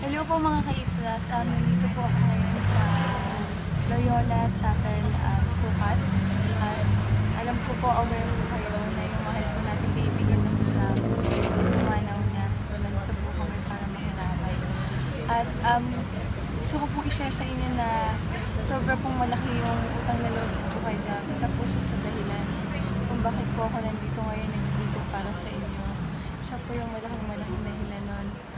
Hello po mga ka-Iplas. Nandito po ako ngayon sa Loyola Chapel, Sukat. At alam ko po, aware po kayo na yung mahal po natin kaibigan na si Jam. Pumanaw niya. So, nandito po kami para makiramay. At gusto ko pong i-share sa inyo na sobra pong malaki yung utang na loob po kay Jam. Isa po siya sa dahilan kung bakit po ako nandito ngayon, nandito para sa inyo. Siya po yung malaking dahilan nun.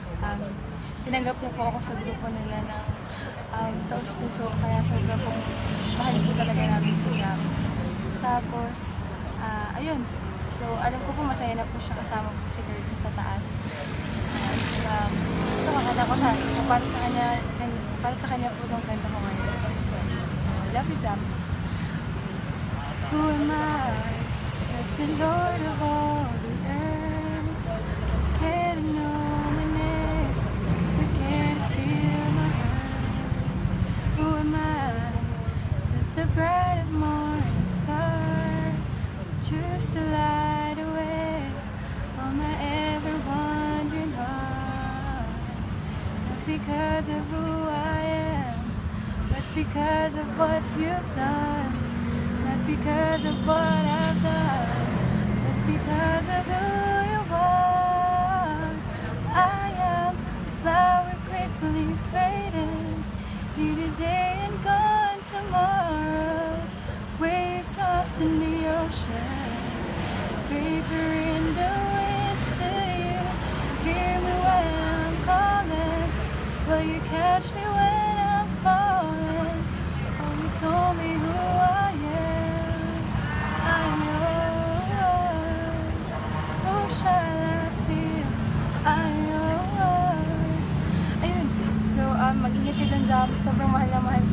Tinanggap niya po ako sa grupo nila ng taos puso, kaya sobra pong mahal po talaga namin si Jam. Tapos, ayun. So, alam ko po masaya na po siya kasama po si Kurt sa taas. Ito, akala ko na, para sa kanya po itong ganda ko ngayon. So, love you, Jam. Who am I? That the Lord of all the earth can't know my name, but can't feel my heart. Who am I? That the bright and morning star choose to light away on my ever wandering heart. Not because of who I am, but because of what you've done. Not because of what I've done, but because of who you are. I am a flower quickly fading, here today and gone tomorrow. Wave tossed in the ocean, paper in the wind. Still you hear me when I'm calling. Will you catch me when I'm falling? Oh, you told me who I am. I'm yours. Who shall I feel? I'm yours. Ayun. So, mag-ingat ka dyan, Jam. Sobrang mahal na mahal